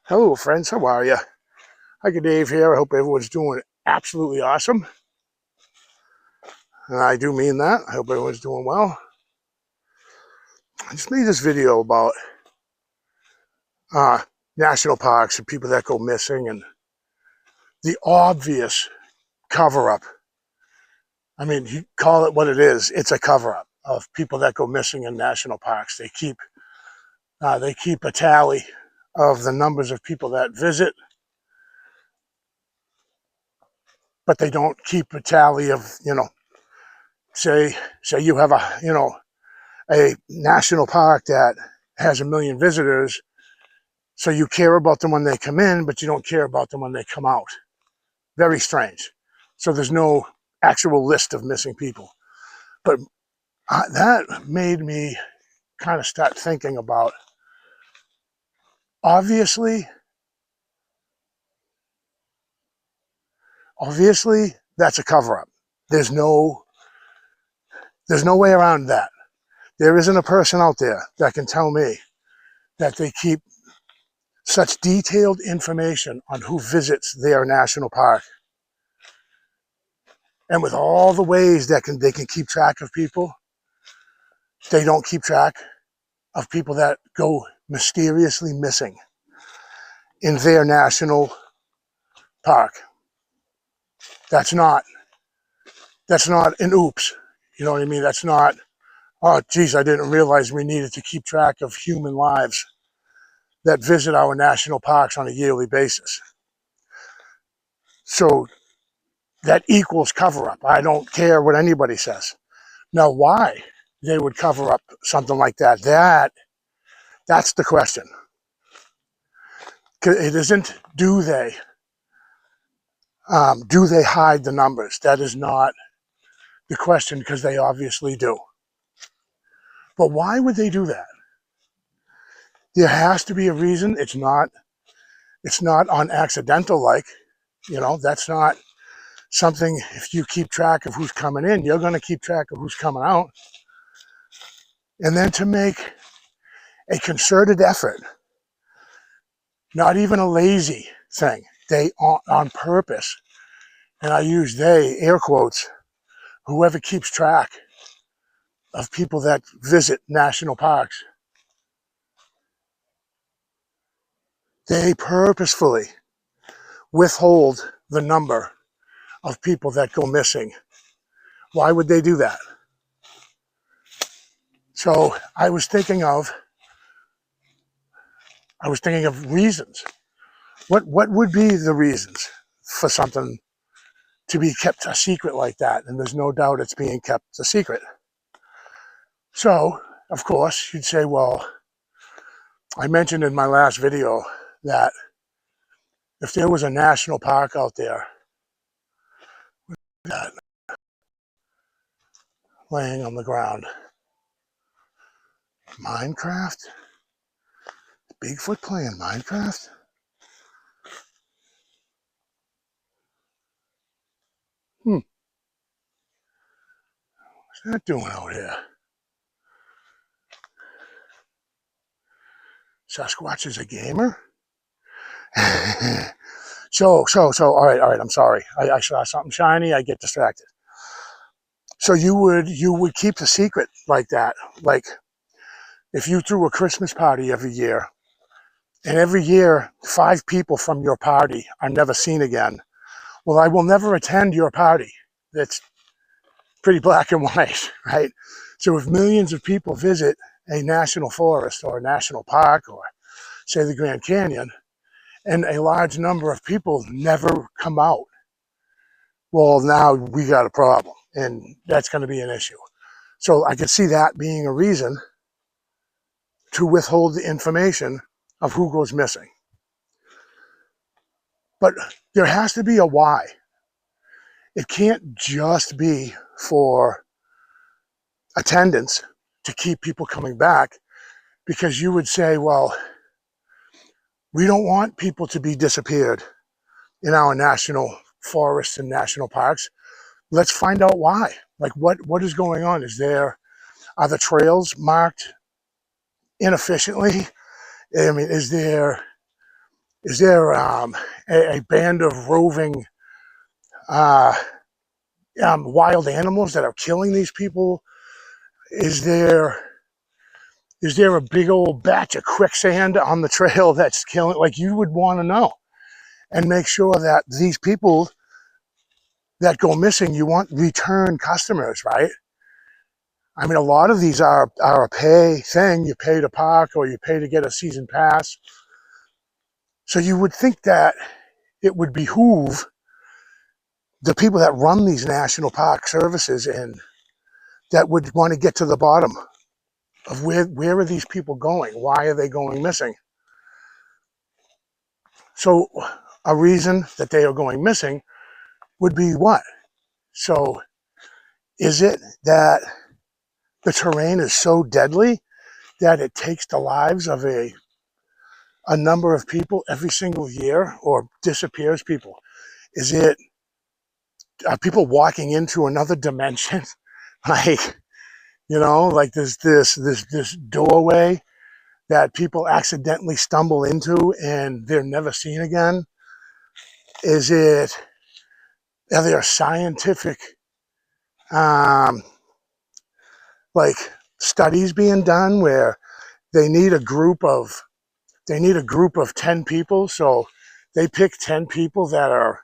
Hello friends, how are you? Hiker Dave here. I hope everyone's doing absolutely awesome. And I do mean that. I hope everyone's doing well. I just made this video about national parks and people that go missing and the obvious cover-up. I mean, you call it what it is. It's a cover-up of people that go missing in national parks. They keep a tally of the numbers of people that visit, but they don't keep a tally of, say you have a national park that has 1 million visitors, so you care about them when they come in, but you don't care about them when they come out. Very strange. So there's no actual list of missing people. But that made me kind of start thinking about, obviously, that's a cover-up. There's no way around that. There isn't a person out there that can tell me that they keep such detailed information on who visits their national park. And with all the ways that they can keep track of people, they don't keep track of people that go mysteriously missing in their national park. That's not an oops. You know what I mean? That's not, oh, geez, I didn't realize we needed to keep track of human lives that visit our national parks on a yearly basis. So that equals cover-up. I don't care what anybody says. Now, why they would cover up something like that, that's the question. It isn't, do they hide the numbers? That is not the question, because they obviously do. But why would they do that? There has to be a reason. It's not on accidental, like, that's not something. If you keep track of who's coming in, you're going to keep track of who's coming out. And then to make a concerted effort, not even a lazy thing, they on purpose, and I use they, air quotes, whoever keeps track of people that visit national parks, they purposefully withhold the number of people that go missing. Why would they do that? So I was thinking of reasons. What would be the reasons for something to be kept a secret like that? And there's no doubt it's being kept a secret. So, of course, you'd say, well, I mentioned in my last video that if there was a national park out there that laying on the ground, Minecraft? Bigfoot playing Minecraft? What's that doing out here? Sasquatch is a gamer? So, all right, I'm sorry. I saw something shiny, I get distracted. So you would keep the secret like that. Like, if you threw a Christmas party every year, and every year 5 people from your party are never seen again, well, I will never attend your party. That's pretty black and white, right? So if millions of people visit a national forest or a national park, or say the Grand Canyon, and a large number of people never come out, well, now we got a problem, and that's going to be an issue. So I could see that being a reason to withhold the information of who goes missing. But there has to be a why. It can't just be for attendance, to keep people coming back, because you would say, well, we don't want people to be disappeared in our national forests and national parks. Let's find out why. Like, what is going on? Are the trails marked inefficiently? I mean, is there Is there a band of roving uh, wild animals that are killing these people? Is there a big old batch of quicksand on the trail that's killing? Like, you would want to know and make sure that these people that go missing, you want return customers, right? I mean, a lot of these are a pay thing. You pay to park or you pay to get a season pass. So you would think that it would behoove the people that run these national park services and that would want to get to the bottom of where are these people going? Why are they going missing? So a reason that they are going missing would be what? So is it that the terrain is so deadly that it takes the lives of a number of people every single year, or disappears people? Is it, are people walking into another dimension? Like, like there's this doorway that people accidentally stumble into and they're never seen again? Is it, are there scientific um, like studies being done where they need a group of 10 people, so they pick 10 people that are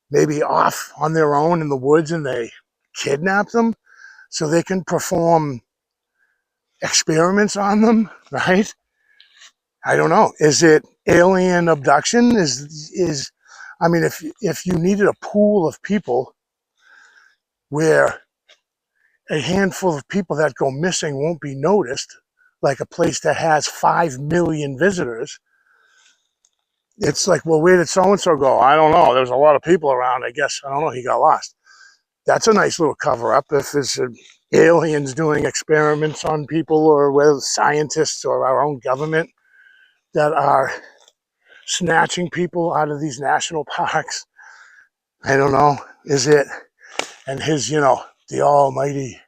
maybe off on their own in the woods and they kidnap them so they can perform experiments on them, right? I don't know. Is it alien abduction? Is I mean, if you needed a pool of people where a handful of people that go missing won't be noticed, like a place that has 5 million visitors, it's like, well, where did so-and-so go? I don't know. There's a lot of people around. I guess, I don't know, he got lost. That's a nice little cover-up if it's aliens doing experiments on people, or whether scientists or our own government that are snatching people out of these national parks. I don't know. Is it, and his, the almighty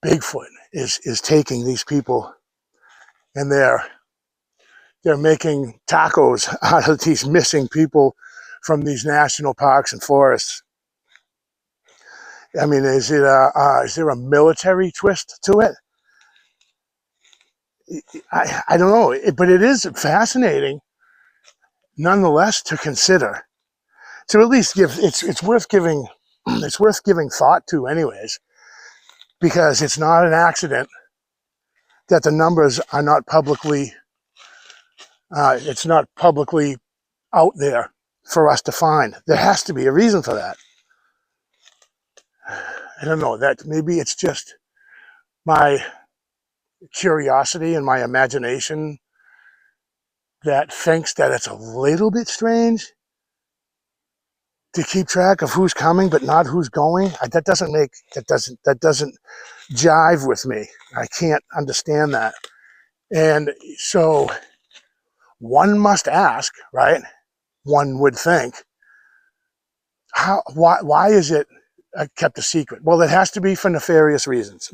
Bigfoot is taking these people and they're making tacos out of these missing people from these national parks and forests. I mean, is there a military twist to it? I don't know, but it is fascinating nonetheless to consider, to at least give, it's worth giving thought to anyways, because it's not an accident that the numbers are not publicly it's not publicly out there for us to find. There has to be a reason for that. I don't know, that maybe it's just my curiosity and my imagination that thinks that it's a little bit strange to keep track of who's coming but not who's going. That doesn't jive with me. I can't understand that. And so one must ask, right? One would think, why is it kept a secret? Well, it has to be for nefarious reasons.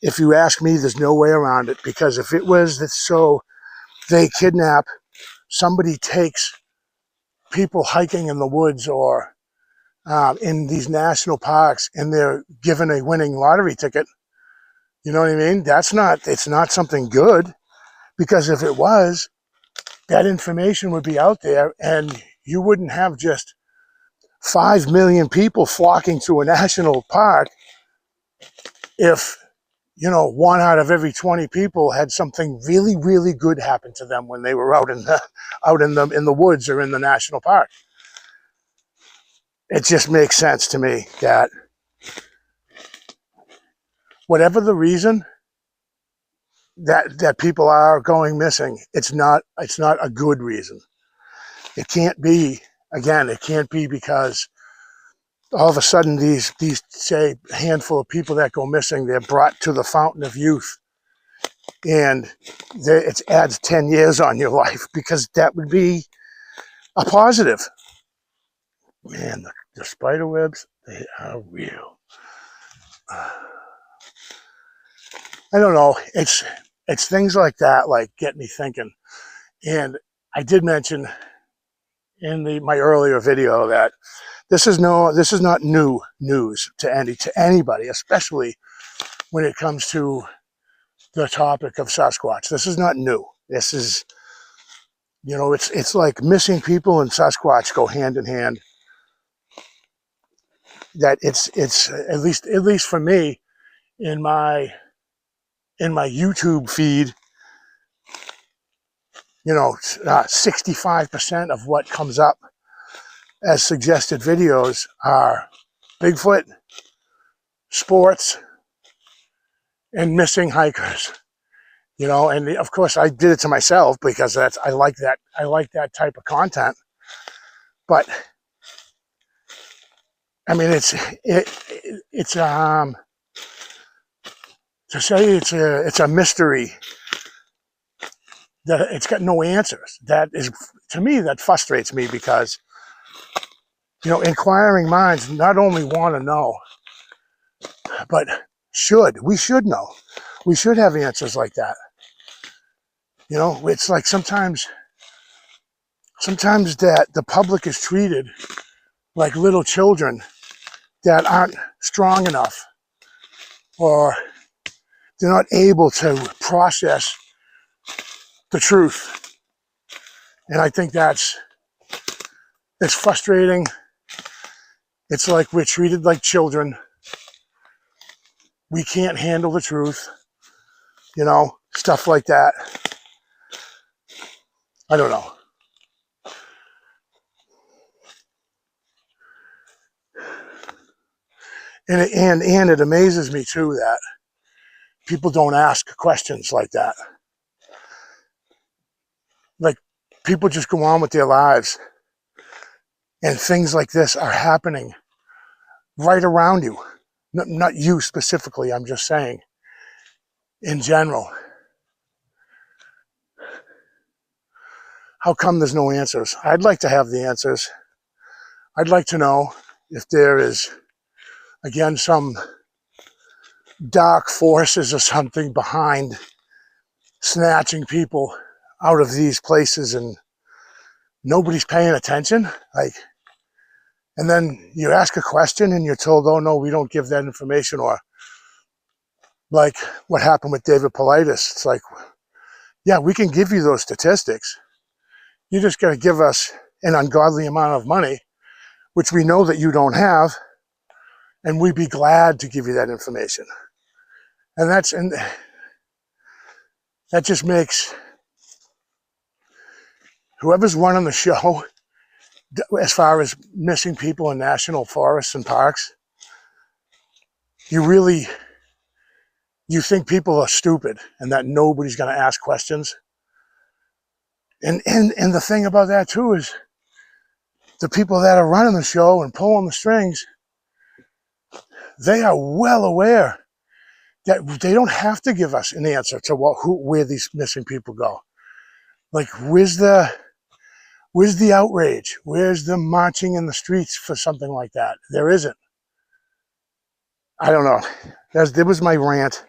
If you ask me, there's no way around it, because if it was that, so they kidnap, somebody takes people hiking in the woods or in these national parks and they're given a winning lottery ticket, you know what I mean? It's not something good, because if it was, that information would be out there and you wouldn't have just 5 million people flocking to a national park if, 1 out of every 20 people had something really, really good happen to them when they were out in the woods or in the national park. It just makes sense to me that whatever the reason that people are going missing, it's not a good reason. It can't be, again, it can't be because all of a sudden these say handful of people that go missing, they're brought to the fountain of youth and it adds 10 years on your life, because that would be a positive. Man, the spider webs, they are real. I don't know. It's things like that, like, get me thinking. And I did mention in my earlier video that this is not new news to anybody, especially when it comes to the topic of Sasquatch. This is not new. This is, it's like missing people and Sasquatch go hand in hand. That it's at least for me in my YouTube feed, 65% of what comes up as suggested videos are Bigfoot, sports, and missing hikers. And of course I did it to myself because I like that type of content. But I mean, it's to say it's a mystery that it's got no answers. That is, to me, that frustrates me because, inquiring minds not only want to know, but we should know. We should have answers like that. It's like sometimes that the public is treated like little children that aren't strong enough, or they're not able to process the truth. And I think it's frustrating. It's like we're treated like children. We can't handle the truth, stuff like that. I don't know. And it amazes me too that people don't ask questions like that. Like, people just go on with their lives, and things like this are happening right around you. Not you specifically, I'm just saying in general. How come there's no answers? I'd like to have the answers. I'd like to know if there is, again, some dark forces or something behind snatching people out of these places and nobody's paying attention. And then you ask a question and you're told, oh no, we don't give that information. Or like what happened with David Paulides. It's like, yeah, we can give you those statistics. You just got to give us an ungodly amount of money, which we know that you don't have, and we'd be glad to give you that information. And that just makes whoever's running the show, as far as missing people in national forests and parks, you think people are stupid and that nobody's going to ask questions. And the thing about that too is the people that are running the show and pulling the strings, they are well aware that they don't have to give us an answer to where these missing people go. Like, where's the outrage? Where's the marching in the streets for something like that? There isn't. I don't know. There was my rant.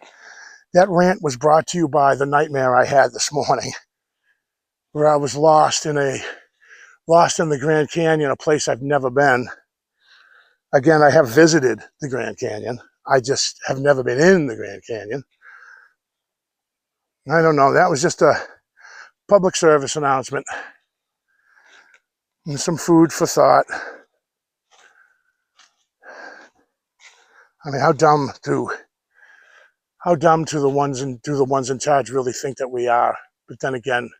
That rant was brought to you by the nightmare I had this morning, where I was lost in the Grand Canyon, a place I've never been. Again, I have visited the Grand Canyon. I just have never been in the Grand Canyon. I don't know. That was just a public service announcement and some food for thought. I mean, how dumb do the ones in charge really think that we are? But then again,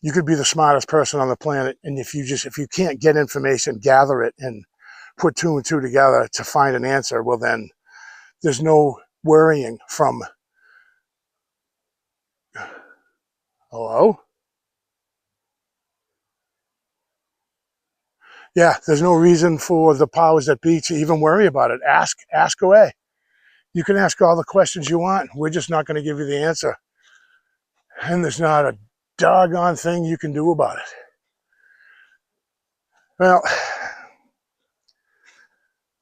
you could be the smartest person on the planet, and if you can't get information, gather it, and put two and two together to find an answer, well then there's no worrying from, hello? Yeah, there's no reason for the powers that be to even worry about it. Ask away. You can ask all the questions you want. We're just not going to give you the answer. And there's not a doggone thing you can do about it. Well,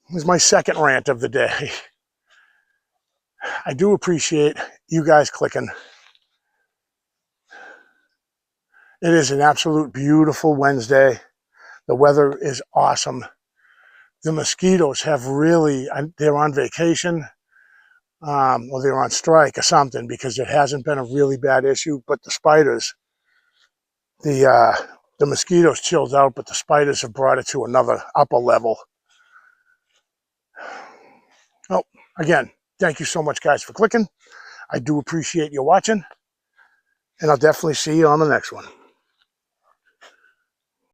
this is my second rant of the day. I do appreciate you guys clicking. It is an absolute beautiful Wednesday. The weather is awesome. The mosquitoes have really, they're on vacation, or they're on strike or something, because it hasn't been a really bad issue. But the spiders, the mosquitoes chilled out, but the spiders have brought it to another upper level. Oh, again, thank you so much, guys, for clicking. I do appreciate you watching, and I'll definitely see you on the next one.